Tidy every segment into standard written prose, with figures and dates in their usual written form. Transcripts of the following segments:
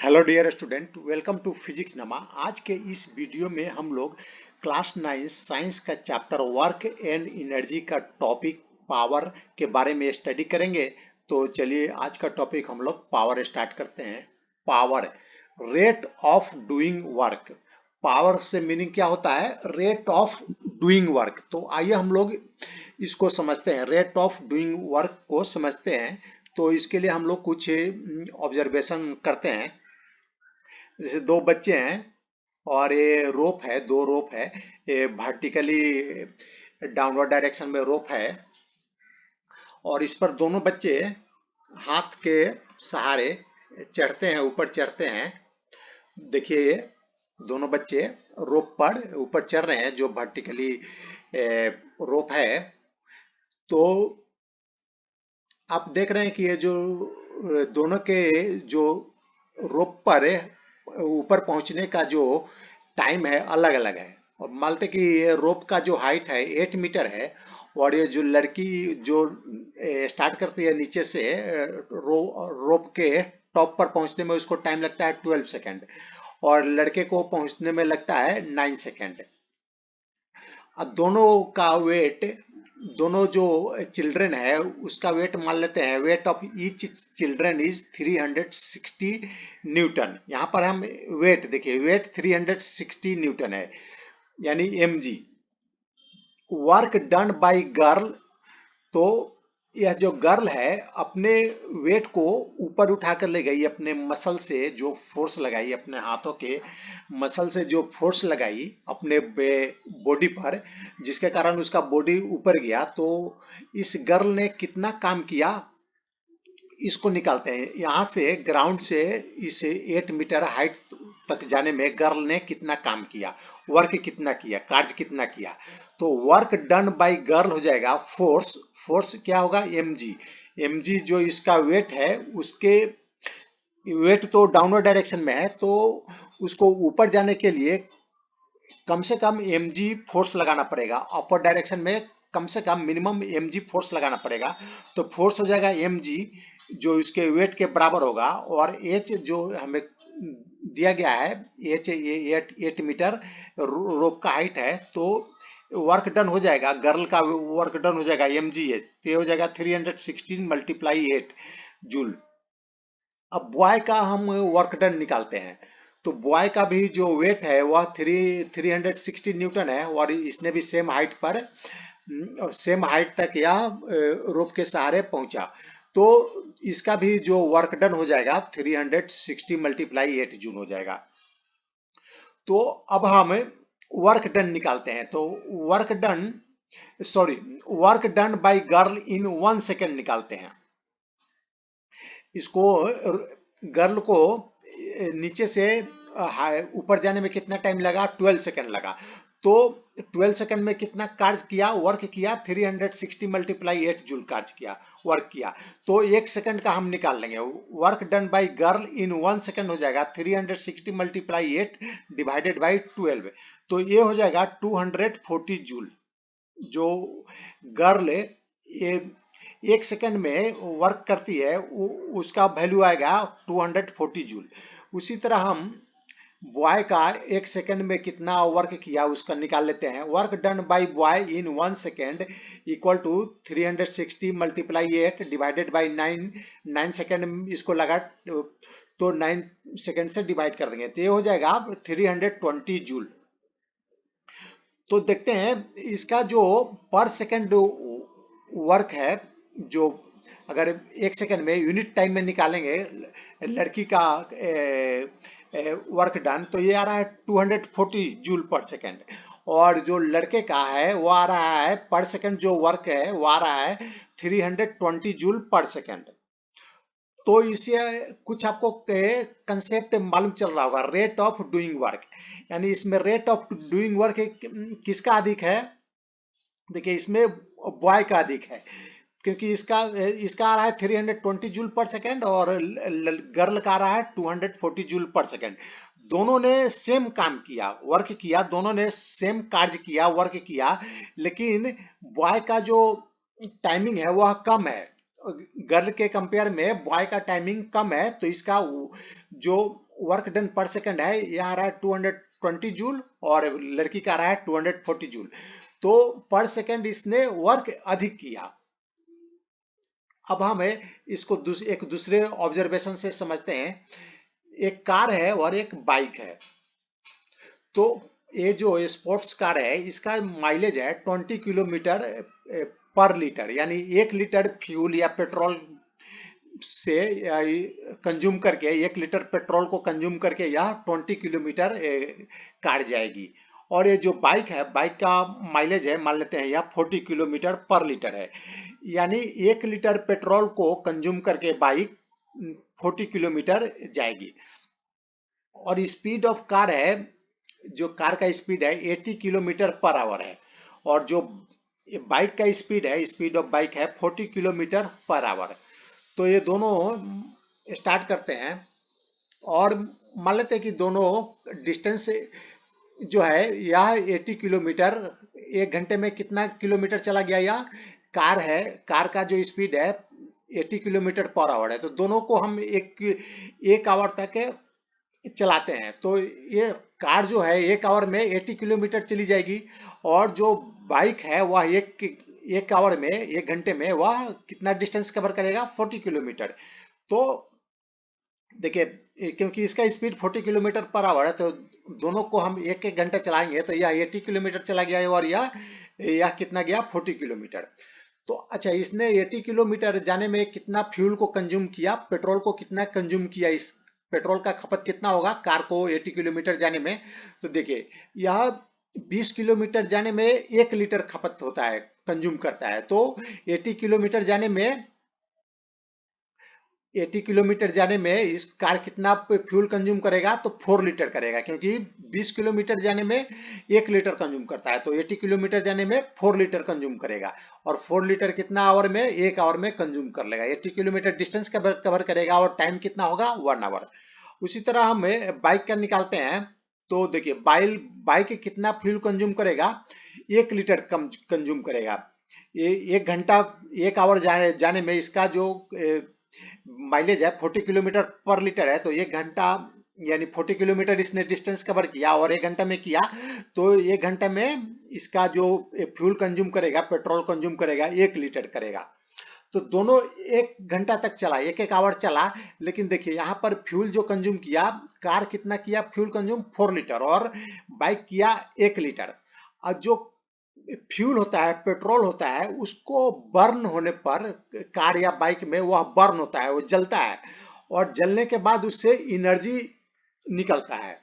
Hello dear student, welcome to physics नमा। आज के इस वीडियो में हम लोग क्लास 9 साइंस का चैप्टर वर्क एंड एनर्जी का टॉपिक पावर के बारे में स्टडी करेंगे। तो चलिए आज का टॉपिक हम लोग पावर स्टार्ट करते हैं। Power, rate of doing work. Power से मीनिंग क्या होता है? Rate of doing work. तो आइए हम लोग इसको समझते हैं, रेट ऑफ डूइंग वर्क को समझते हैं। तो इसके लिए हम लोग कुछ ऑब्जर्वेशन करते हैं। जैसे दो बच्चे हैं और ये रोप है, दो रोप है। ये वर्टिकली डाउनवर्ड डायरेक्शन में रोप है और इस पर दोनों बच्चे हाथ के सहारे चढ़ते हैं, ऊपर चढ़ते हैं। देखिए ये दोनों बच्चे रोप पर ऊपर चढ़ रहे हैं जो वर्टिकली रोप है। तो आप देख रहे हैं कि ये जो दोनों के जो रोप पर ऊपर पहुंचने का जो टाइम है अलग अलग है। और मान लेते कि ये रोप का जो हाइट है 8 मीटर है और ये जो लड़की जो स्टार्ट करती है नीचे से रोप के टॉप पर पहुंचने में उसको टाइम लगता है 12 सेकेंड और लड़के को पहुंचने में लगता है 9 सेकेंड। दोनों का वेट, दोनों जो चिल्ड्रन है उसका वेट मान लेते हैं, weight of each children is 360 Newton. यहाँ पर हम वेट देखिए, वेट 360 न्यूटन है यानी mg। Work done bye girl, तो यह जो गर्ल है अपने वेट को ऊपर उठा कर ले गई, अपने मसल से जो फोर्स लगाई, अपने हाथों के मसल से जो फोर्स लगाई अपने बॉडी पर, जिसके कारण उसका बॉडी ऊपर गया। तो इस गर्ल ने कितना काम किया इसको निकालते हैं। यहाँ से ग्राउंड से इस 8 मीटर हाइट तक जाने में गर्ल ने कितना काम किया, वर्क कितना किया, कार्य कितना किया। तो वर्क डन बाय गर्ल हो जाएगा फोर्स। फोर्स क्या होगा? mg। mg जो इसका वेट है, उसके वेट तो डाउनवर्ड डायरेक्शन में है, तो उसको ऊपर जाने के लिए कम से कम mg फोर्स लगाना पड़ेगा। अपर डायरेक्शन में कम से कम मिनिमम mg फोर्स लगाना पड़ेगा। तो फोर्स हो जाएगा mg जो इसके वेट के बराबर होगा। और h जो हमें दिया गया है, h 8 मीटर रोप का हाइट है। तो वर्क डन हो जाएगा, गर्ल का वर्क डन हो जाएगा mgh, तो ये हो जाएगा 316 मल्टीप्लाई 8 जूल। अब बॉय का हम वर्क डन निकालते हैं। तो बॉय का भी जो वेट है वह 360 न्यूटन है और इसने भी सेम हाइट पर, सेम हाइट तक यह रोप के सहारे पहुंचा। तो इसका भी जो वर्क डन हो जाएगा 360 मल्टीप्लाई 8 जूल हो जाएगा। तो अब हम वर्क डन निकालते हैं। तो work done, sorry, work done bye girl in 1 second निकालते हैं। इसको गर्ल को नीचे से ऊपर जाने में कितना टाइम लगा? 12 सेकेंड लगा। तो 12 सेकेंड में कितना कार्य किया, वर्क किया? 360 मल्टीप्लाई 8 जूल कार्य किया, वर्क किया। तो 1 सेकेंड का हम निकाल लेंगे। Work done bye girl in 1 second हो जाएगा 360 मल्टीप्लाई 8 डिवाइडेड बाई 12। तो ये हो जाएगा 240 जूल। जो गर्ल ये 1 सेकेंड में वर्क करती है उसका वैल्यू आएगा 240 जूल। उसी तरह हम बॉय का 1 सेकेंड में कितना वर्क किया उसका निकाल लेते हैं। Work done by boy in 1 second equal to 360 multiply 8 divided by 9 second इसको लगा, तो 9 सेकेंड से डिवाइड कर देंगे तो ये हो जाएगा 320 जूल। तो देखते हैं इसका जो पर सेकेंड वर्क है, जो अगर 1 सेकेंड में यूनिट टाइम में निकालेंगे लड़की का वर्क डन, तो ये आ रहा है 240 जूल पर सेकेंड। और जो लड़के का है वो आ रहा है पर सेकेंड, जो वर्क है वो आ रहा है 320 जूल पर सेकेंड। तो इससे कुछ आपको कंसेप्ट मालूम चल रहा होगा, रेट ऑफ डूइंग वर्क। यानी इसमें रेट ऑफ डूइंग वर्क किसका अधिक है? देखिए इसमें बॉय का अधिक है, क्योंकि इसका इसका आ रहा है 320 जूल पर सेकेंड और गर्ल का आ रहा है 240 जूल पर सेकेंड। दोनों ने सेम काम किया, वर्क किया, दोनों ने सेम कार्य किया, वर्क किया, लेकिन बॉय का जो टाइमिंग है वह कम है। गर्ल के कंपेयर में बॉय का टाइमिंग कम है, तो इसका जो वर्क डन पर सेकंड है, यह आ रहा है 220 जूल और लड़की का आ रहा है 240 जूल। तो पर सेकंड इसने वर्क अधिक किया। अब हमें इसको एक दूसरे ऑब्जर्वेशन से समझते हैं। एक कार है और एक बाइक है। तो ये जो स्पोर्ट्स कार है इसका माइलेज है 20 किलोमीटर पर लीटर, यानी 1 लीटर फ्यूल या पेट्रोल से कंज्यूम करके, 1 लीटर पेट्रोल को कंज्यूम करके यह 20 किलोमीटर काट जाएगी। और ये जो बाइक है, बाइक का माइलेज है, मान लेते हैं यह 40 किलोमीटर पर लीटर है, यानी 1 लीटर पेट्रोल को कंज्यूम करके बाइक 40 किलोमीटर जाएगी। और स्पीड ऑफ कार है, जो कार का स्पीड है 80 किलोमीटर पर आवर है, और जो बाइक का स्पीड है, स्पीड ऑफ बाइक है 40 किलोमीटर पर आवर। तो ये दोनों स्टार्ट करते हैं और मान लेते हैं कि दोनों डिस्टेंस जो है यह 80 किलोमीटर, 1 घंटे में कितना किलोमीटर चला गया, यह कार है, कार का जो स्पीड है 80 किलोमीटर पर आवर है। तो दोनों को हम एक आवर तक चलाते हैं, तो ये कार जो है 1 आवर में 80 किलोमीटर चली जाएगी, और जो बाइक है वह एक आवर में, 1 घंटे में वह कितना डिस्टेंस कवर करेगा, 40 किलोमीटर। तो देखिए, क्योंकि इसका स्पीड 40 किलोमीटर पर आवर है, तो दोनों को हम एक एक घंटा चलाएंगे तो यह 80 किलोमीटर चला गया है, और यह कितना गया, 40 किलोमीटर। तो अच्छा, इसने 80 किलोमीटर जाने में कितना फ्यूल को कंज्यूम किया, पेट्रोल को कितना कंज्यूम किया, इस पेट्रोल का खपत कितना होगा कार को 80 किलोमीटर जाने में। तो देखिए, यह 20 किलोमीटर जाने में 1 लीटर खपत होता है, कंज्यूम करता है। तो 80 किलोमीटर जाने में 80 किलोमीटर जाने में इस कार कितना फ्यूल कंज्यूम करेगा, तो 4 लीटर करेगा, क्योंकि 20 किलोमीटर जाने में 1 लीटर कंज्यूम करता है, तो 80 किलोमीटर जाने में 4 लीटर कंज्यूम करेगा। और 4 लीटर कितना आवर में, 1 आवर में कंज्यूम कर लेगा, 80 किलोमीटर डिस्टेंस कवर करेगा, और टाइम कितना होगा, 1 आवर। उसी तरह हम बाइक का निकालते हैं। तो देखिए, बाइक कितना फ्यूल कंज्यूम करेगा, 1 लीटर कंज्यूम करेगा। ये 1 घंटा, 1 आवर जाने में इसका जो माइलेज है 40 किलोमीटर पर लीटर है, तो 1 घंटा यानी 40 किलोमीटर इसने डिस्टेंस कवर किया, और 1 घंटा में किया, तो 1 घंटे में इसका जो फ्यूल कंज्यूम करेगा, पेट्रोल कंज्यूम करेगा, 1 लीटर करेगा। तो दोनों 1 घंटा तक चला, एक एक आवर चला। लेकिन देखिए, यहाँ पर फ्यूल जो कंज्यूम किया, कार कितना किया फ्यूल कंज्यूम, 4 लीटर, और बाइक किया 1 लीटर। और जो फ्यूल होता है, पेट्रोल होता है, उसको बर्न होने पर कार या बाइक में वह बर्न होता है, वो जलता है, और जलने के बाद उससे एनर्जी निकलता है,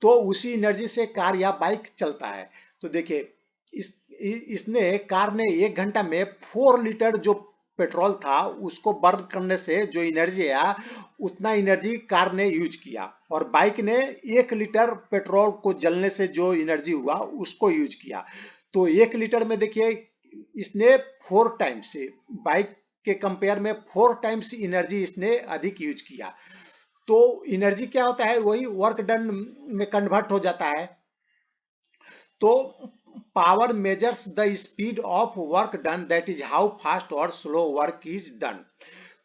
तो उसी एनर्जी से कार या बाइक चलता है। तो देखिए, इसने कार ने 1 घंटा में 4 लीटर जो पेट्रोल था उसको बर्न करने से जो एनर्जी आया, उतना एनर्जी कार ने यूज किया, और बाइक ने 1 लीटर पेट्रोल को जलने से जो एनर्जी हुआ उसको यूज किया। तो 1 लीटर में देखिए, इसने 4 टाइम्स, बाइक के कंपेयर में 4 टाइम्स एनर्जी इसने अधिक यूज किया। तो एनर्जी क्या होता है, वही वर्क डन में कन्वर्ट हो जाता है। तो power measures the speed of work done, that is how fast और स्लो वर्क इज डन।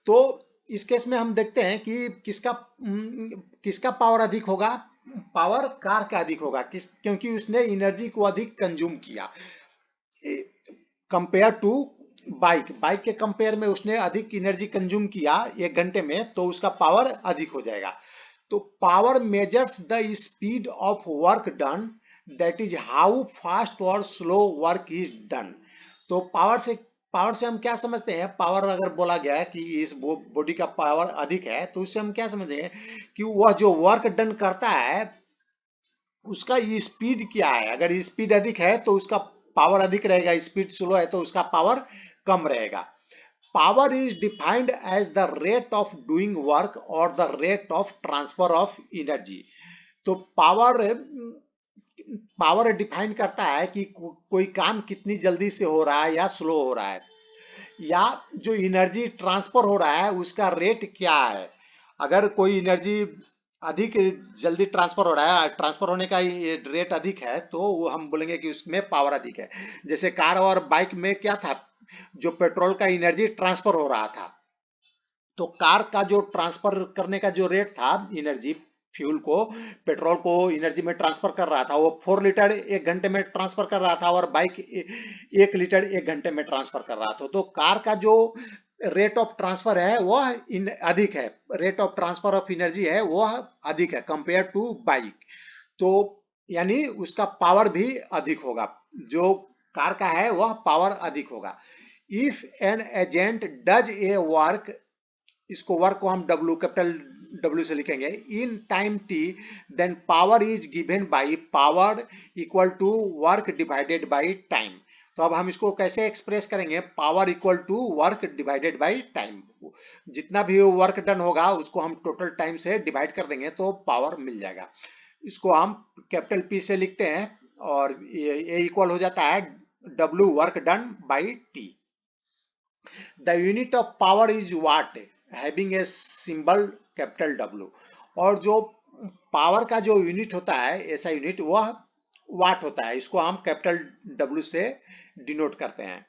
तो इस केस में हम देखते हैं कि किसका पावर अधिक होगा, पावर कार का अधिक होगा, क्योंकि उसने एनर्जी को अधिक कंज्यूम किया कंपेयर टू बाइक के कंपेयर में उसने अधिक एनर्जी कंज्यूम किया 1 घंटे में, तो उसका पावर अधिक हो जाएगा। तो power measures the speed of work done, that is how fast और स्लो वर्क इज डन। तो पावर से हम क्या समझते हैं, पावर अगर बोला गया है कि इस बॉडी का पावर अधिक है, तो उससे हम क्या समझते हैं कि वह जो वर्क डन करता है उसका स्पीड क्या है। अगर स्पीड अधिक है तो उसका पावर अधिक रहेगा, स्पीड स्लो है तो उसका पावर कम रहेगा। Power is defined as the rate of doing work और the rate of transfer of energy. तो पावर डिफाइन करता है कि कोई काम कितनी जल्दी से हो रहा है या स्लो हो रहा है, या जो एनर्जी ट्रांसफर हो रहा है उसका रेट क्या है। अगर कोई एनर्जी अधिक जल्दी ट्रांसफर हो रहा है, ट्रांसफर होने का रेट अधिक है, तो वो हम बोलेंगे कि उसमें पावर अधिक है। जैसे कार और बाइक में क्या था, जो पेट्रोल का एनर्जी ट्रांसफर हो रहा था, तो कार का जो ट्रांसफर करने का जो रेट था एनर्जी फ्यूल को, पेट्रोल को एनर्जी में ट्रांसफर कर रहा था, वो 4 लीटर 1 घंटे में ट्रांसफर कर रहा था और बाइक 1 लीटर 1 घंटे में ट्रांसफर कर रहा था। तो कार का जो रेट ऑफ ट्रांसफर है वह अधिक है, rate of transfer of energy है वह अधिक है कंपेयर टू बाइक। तो यानी उसका पावर भी अधिक होगा, जो कार का है वह पावर अधिक होगा। If an agent does a work, इसको वर्क को हम डब्ल्यू, कैपिटल डब्ल्यू से लिखेंगे, in time T, then power is given by power equal to work divided by time. तो अब हम इसको कैसे एक्सप्रेस करेंगे, power equal to work divided by time. जितना भी वर्क डन होगा उसको हम टोटल टाइम से डिवाइड कर देंगे तो पावर मिल जाएगा। इसको हम कैपिटल पी से लिखते हैं और ये इक्वल हो जाता है W work done by T. The unit of power is what, having a symbol capital W. और जो पावर का जो यूनिट होता है, ऐसा यूनिट वह वाट होता है, इसको हम कैपिटल डब्ल्यू से डिनोट करते हैं।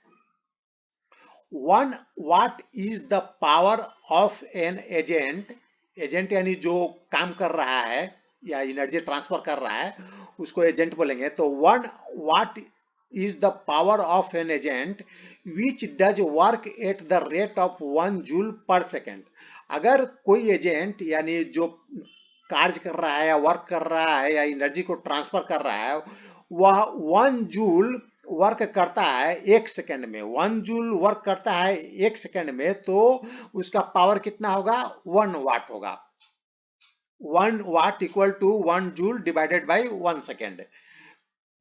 1 what is the power of an agent, agent यानी जो काम कर रहा है या एनर्जी ट्रांसफर कर रहा है उसको एजेंट बोलेंगे। तो 1 वाट is the power of an agent which does work at the rate of 1 joule per second. अगर कोई एजेंट यानी जो कार्य कर रहा है या वर्क कर रहा है या एनर्जी को ट्रांसफर कर रहा है, वह 1 जूल वर्क करता है 1 सेकेंड में, 1 जूल वर्क करता है 1 सेकेंड में, तो उसका पावर कितना होगा, 1 वाट होगा। 1 watt equal to 1 joule divided by 1 second.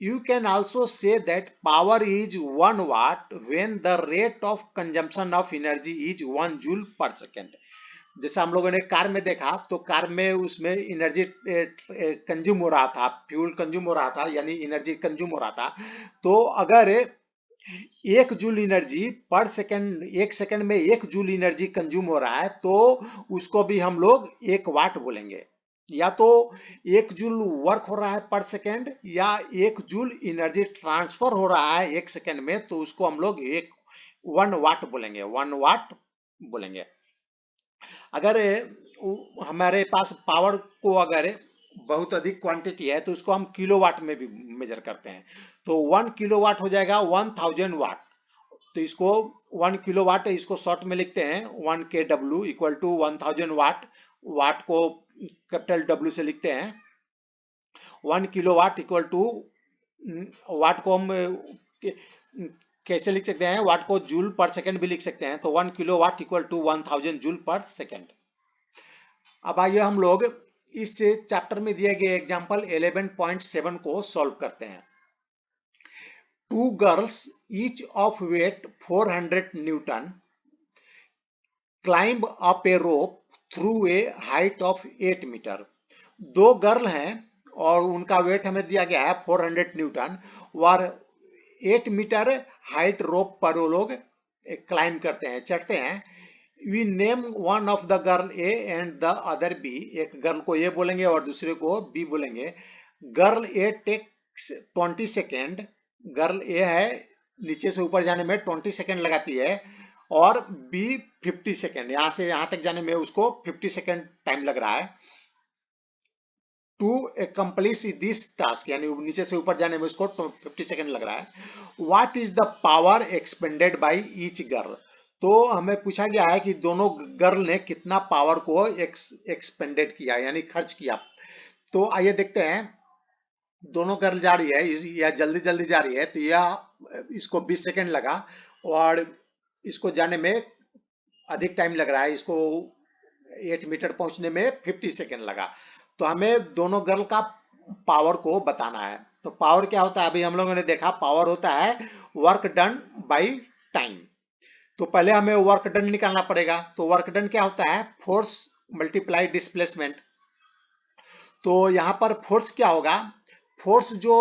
You can also say that power is 1 watt when the rate of consumption of energy is 1 joule per second. जैसा हम लोगों ने कार में देखा, तो कार में उसमें एनर्जी कंज्यूम हो रहा था, फ्यूल कंज्यूम हो रहा था, यानी एनर्जी कंज्यूम हो रहा था। तो अगर 1 जूल एनर्जी पर सेकंड, 1 सेकंड में 1 जूल एनर्जी कंज्यूम हो रहा है, तो उसको भी हम लोग 1 वाट बोलेंगे। या तो 1 जूल वर्क हो रहा है पर सेकेंड, या 1 जूल एनर्जी ट्रांसफर हो रहा है 1 सेकेंड में, तो उसको हम लोग 1 वाट बोलेंगे, 1 वाट बोलेंगे। अगर हमारे पास पावर को अगर बहुत अधिक क्वांटिटी है तो उसको हम किलोवाट में भी मेजर करते हैं। तो 1 किलोवाट हो जाएगा 1000 वाट। तो इसको 1 किलोवाट, इसको शॉर्ट में लिखते हैं 1 kW इक्वल टू 1000 वाट। वाट को कैपिटल डब्ल्यू से लिखते हैं। 1 किलोवाट इक्वल टू, वाट को हम कैसे लिख सकते हैं, वाट को जूल पर सेकेंड भी लिख सकते हैं। तो 1 kilowatt equal to 1000 joule per second. अब आइए हम लोग इस चैप्टर में दिए गए एग्जांपल 11.7 को सॉल्व करते हैं। 2 girls each of weight 400 newton climb up a rope through a height of 8 metre. 2 girl हैं और उनका वेट हमें दिया गया है 400 न्यूटन, और 8 मीटर हाइट रोप पर वो लोग क्लाइंब करते हैं, चढ़ते हैं। We name one of the girl A and the other B. एक गर्ल को ए बोलेंगे और दूसरे को बी बोलेंगे। Girl A takes 20 second, girl A है नीचे से ऊपर जाने में 20 सेकेंड लगाती है, और बी 50 सेकेंड, यहां से यहां तक जाने में उसको 50 सेकेंड टाइम लग रहा है। टू accomplish दिस टास्क, यानी नीचे से ऊपर जाने में उसको 50 सेकेंड लग रहा है। What is the power expanded bye each girl. तो हमें पूछा गया है कि दोनों गर्ल ने कितना पावर को एक्सपेंडेड किया, यानी खर्च किया। तो आइए देखते हैं। दोनों गर्ल जा रही है या जल्दी जल्दी जा रही है, तो यह इसको 20 सेकेंड लगा और इसको जाने में अधिक टाइम लग रहा है, इसको 8 मीटर पहुंचने में 50 सेकेंड लगा। तो हमें दोनों गर्ल का पावर को बताना है। तो पावर क्या होता है, अभी हम लोगों ने देखा पावर होता है वर्क डन बाय टाइम। तो पहले हमें वर्क डन निकालना पड़ेगा। तो वर्क डन क्या होता है, फोर्स मल्टीप्लाई डिस्प्लेसमेंट। तो यहां पर फोर्स क्या होगा, फोर्स जो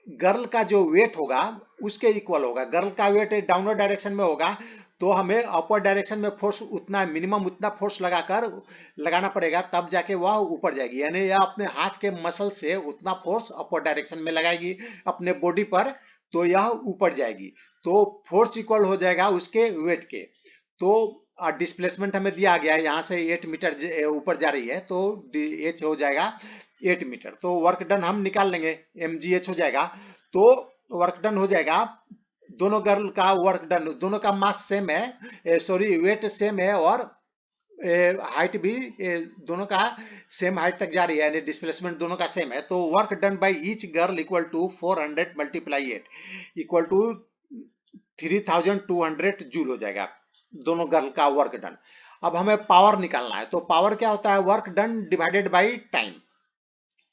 गर्ल का जो वेट होगा उसके इक्वल होगा। गर्ल का वेट डाउनवर्ड डायरेक्शन में होगा, तो हमें अपर डायरेक्शन में फोर्स उतना मिनिमम उतना फोर्स लगाना पड़ेगा, तब जाके वह ऊपर जाएगी। यानी यह अपने हाथ के मसल से उतना फोर्स अपर डायरेक्शन में लगाएगी अपने बॉडी पर, तो यह ऊपर जाएगी। तो फोर्स इक्वल हो जाएगा उसके वेट के। तो और डिस्प्लेसमेंट हमें दिया गया है, यहाँ से 8 मीटर ऊपर जा रही है, तो एच हो जाएगा 8 मीटर। तो वर्क डन हम निकाल लेंगे, mgh हो जाएगा। तो वर्क डन हो जाएगा, दोनों गर्ल का वर्क डन, दोनों का मास सेम है, सॉरी वेट सेम है, और हाइट भी दोनों का सेम हाइट तक जा रही है, यानी डिस्प्लेसमेंट दोनों का सेम है। तो work done by each girl equal to 400 multiply 8 equal to 3200 joule हो जाएगा, दोनों गर्ल का वर्क डन। अब हमें पावर निकालना है, तो पावर क्या होता है, work done divided by time.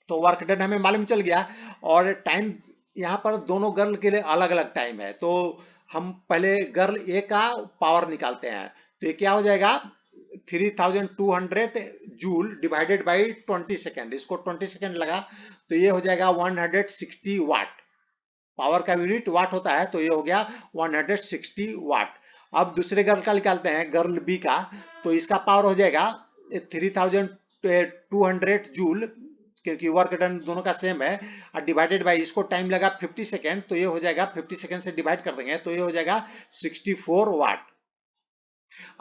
तो वर्क डन हमें मालूम चल गया, और टाइम यहाँ पर दोनों गर्ल के लिए अलग अलग टाइम है, तो हम पहले गर्ल ए का पावर निकालते हैं। तो ये क्या हो जाएगा, 3200 जूल डिवाइडेड बाई 20 सेकेंड, इसको 20 सेकेंड लगा, तो ये हो जाएगा 160 वाट। पावर का यूनिट वाट होता है, तो ये हो गया 160 वाट। अब दूसरे गर्ल का निकालते हैं, गर्ल बी का, तो इसका पावर हो जाएगा 3200 जूल, क्योंकि वर्क डन दोनों का सेम है, और डिवाइडेड बाय इसको टाइम लगा 50 सेकेंड, तो ये हो जाएगा 50 सेकेंड से डिवाइड कर देंगे, तो ये हो जाएगा 64 वाट।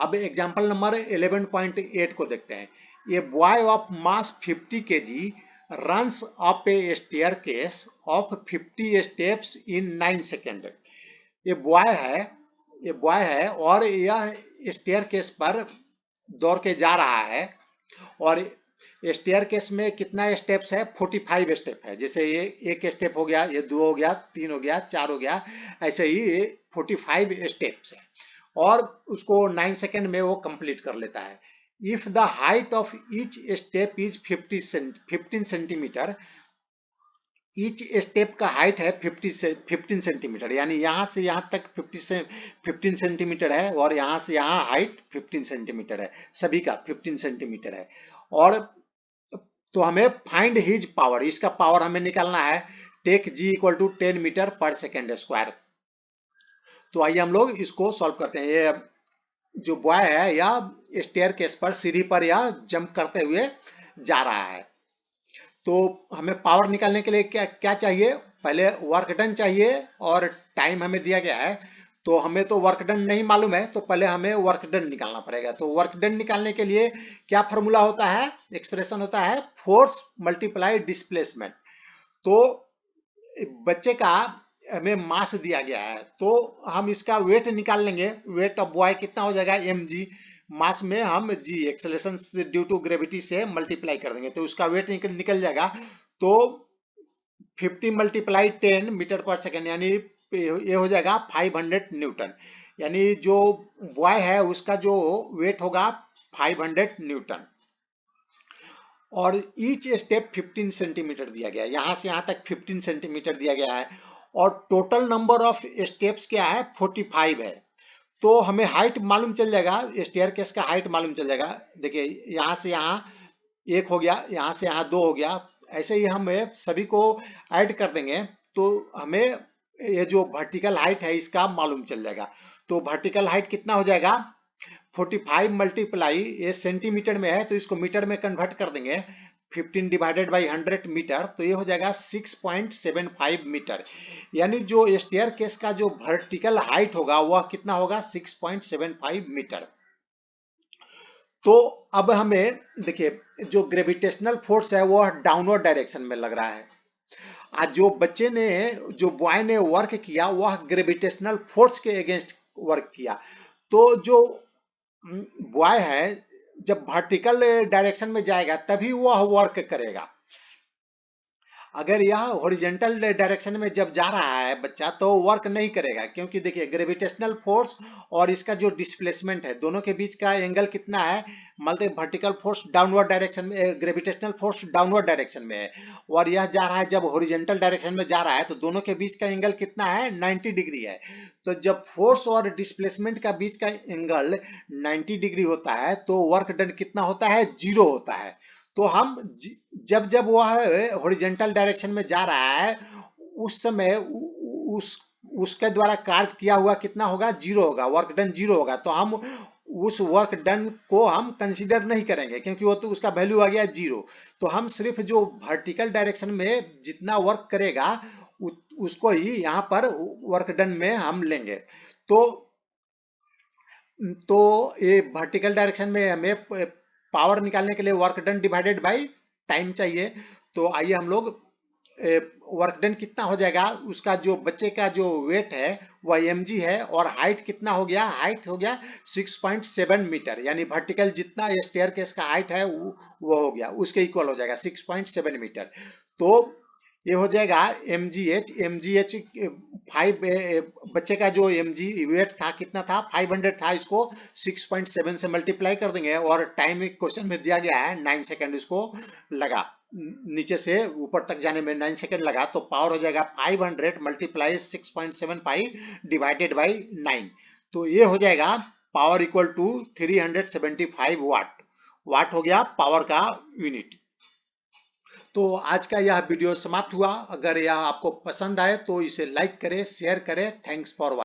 अब एग्जांपल नंबर 11.8 को देखते हैं। A boy of mass 50 kg runs up a staircase of 50 steps in 9 second. ये बॉय है और यह स्टेयरकेस पर दौड़ के जा रहा है, और स्टेयरकेस में कितना स्टेप्स है, 45 स्टेप है। जैसे ये एक स्टेप हो गया, ये 2 हो गया, 3 हो गया, 4 हो गया, ऐसे ही ये 45 स्टेप्स है, और उसको 9 सेकेंड में वो कंप्लीट कर लेता है। If the height of each step is 15 centimetre, each step का हाइट है 15 सेंटीमीटर, यानी यहाँ से यहाँ तक 15 सेंटीमीटर है, और यहाँ से यहाँ हाइट 15 सेंटीमीटर है, सभी का 15 सेंटीमीटर है। और तो हमें फाइंड हिज पावर, इसका पावर हमें निकालना है, take g equal to 10 metre per second square. तो आइए हम लोग इसको सॉल्व करते हैं। ये जो बॉय है या स्टेयरकेस पर, सीढ़ी पर या जंप करते हुए जा रहा है, तो हमें पावर निकालने के लिए क्या क्या चाहिए, पहले वर्क डन चाहिए, और टाइम हमें दिया गया है। तो हमें तो वर्क डन नहीं मालूम है, तो पहले हमें वर्क डन निकालना पड़ेगा। तो वर्क डन निकालने के लिए क्या फॉर्मूला होता है, एक्सप्रेशन होता है फोर्स मल्टीप्लाई डिस्प्लेसमेंट। तो बच्चे का हमें मास दिया गया है, तो हम इसका वेट निकाल लेंगे। वेट ऑफ बॉय कितना हो जाएगा, mg, मास में हम g acceleration due to gravity से मल्टीप्लाई कर देंगे, तो उसका वेट निकल जाएगा। तो 50 मल्टीप्लाई 10 मीटर पर सेकेंड, यानी ये हो जाएगा 500 न्यूटन, यानी जो बॉय है उसका जो वेट होगा 500 न्यूटन। और ईच स्टेप 15 सेंटीमीटर दिया गया है, यहां से यहां तक 15 सेंटीमीटर दिया गया है, और टोटल नंबर ऑफ स्टेप्स क्या है, 45 है। तो हमें हाइट मालूम चल जाएगा, स्टेयरकेस का हाइट मालूम चल जाएगा। देखिए यहाँ से यहाँ 1 हो गया, यहाँ से यहाँ 2 हो गया, ऐसे ही हम सभी को ऐड कर देंगे, तो हमें ये जो वर्टिकल हाइट है इसका मालूम चल जाएगा। तो वर्टिकल हाइट कितना हो जाएगा, 45 मल्टीप्लाई, ये सेंटीमीटर में है तो इसको मीटर में कन्वर्ट कर देंगे, 15 डिवाइडेड बाई 100 मीटर, तो ये हो जाएगा 6.75 मीटर। यानी जो स्टेयरकेस का जो वर्टिकल हाइट होगा वह कितना होगा, 6.75 मीटर। तो अब हमें देखिए, जो ग्रेविटेशनल फोर्स है वह डाउनवर्ड डायरेक्शन में लग रहा है। आज जो बच्चे ने, जो बॉय ने वर्क किया वह ग्रेविटेशनल फोर्स के अगेंस्ट वर्क किया। तो जो बॉय है जब वर्टिकल डायरेक्शन में जाएगा तभी वह वर्क करेगा। अगर यह हॉरिजॉन्टल डायरेक्शन में जब जा रहा है बच्चा तो वर्क नहीं करेगा, क्योंकि देखिए ग्रेविटेशनल फोर्स और इसका जो डिस्प्लेसमेंट है दोनों के बीच का एंगल कितना है, मतलब वर्टिकल फोर्स डाउनवर्ड डायरेक्शन में, ग्रेविटेशनल फोर्स डाउनवर्ड डायरेक्शन में है, और यह जा रहा है जब हॉरिजॉन्टल डायरेक्शन में जा रहा है, तो दोनों के बीच का एंगल कितना है, 90 डिग्री है। तो जब फोर्स और डिस्प्लेसमेंट का बीच का एंगल 90 डिग्री होता है तो वर्क डन कितना होता है, 0 होता है। तो हम जब जब वह हॉरिजॉन्टल डायरेक्शन में जा रहा है उस समय उसके द्वारा कार्य किया हुआ कितना होगा, 0 होगा, वर्क डन 0 होगा। तो हम उस वर्क डन को हम कंसीडर नहीं करेंगे, क्योंकि वो तो उसका वैल्यू आ गया 0। तो हम सिर्फ जो वर्टिकल डायरेक्शन में जितना वर्क करेगा उसको ही यहाँ पर वर्क डन में हम लेंगे। तो तो ये वर्टिकल डायरेक्शन में हमें पावर निकालने के लिए work done divided by time चाहिए। तो आइए हम लोग वर्क डन कितना हो जाएगा, उसका जो बच्चे का जो वेट है वह mg है, और हाइट कितना हो गया, हाइट हो गया 6.7 मीटर, यानी वर्टिकल जितना स्टेयरकेस का हाइट है वो हो गया, उसके इक्वल हो जाएगा 6.7 मीटर। तो ये हो जाएगा एम जी एच 5, बच्चे का जो वेट था कितना था, 500 था, इसको 6.7 से मल्टीप्लाई कर देंगे, और टाइम एक क्वेश्चन में दिया गया है 9 सेकेंड, इसको लगा नीचे से ऊपर तक जाने में 9 सेकेंड लगा, तो पावर हो जाएगा 500 मल्टीप्लाई 6.75 डिवाइडेड बाई 9। तो ये हो जाएगा पावर इक्वल टू 375 वाट। वाट हो गया पावर का यूनिट। तो आज का यह वीडियो समाप्त हुआ। अगर यह आपको पसंद आए तो इसे लाइक करें, शेयर करें। Thanks for watching.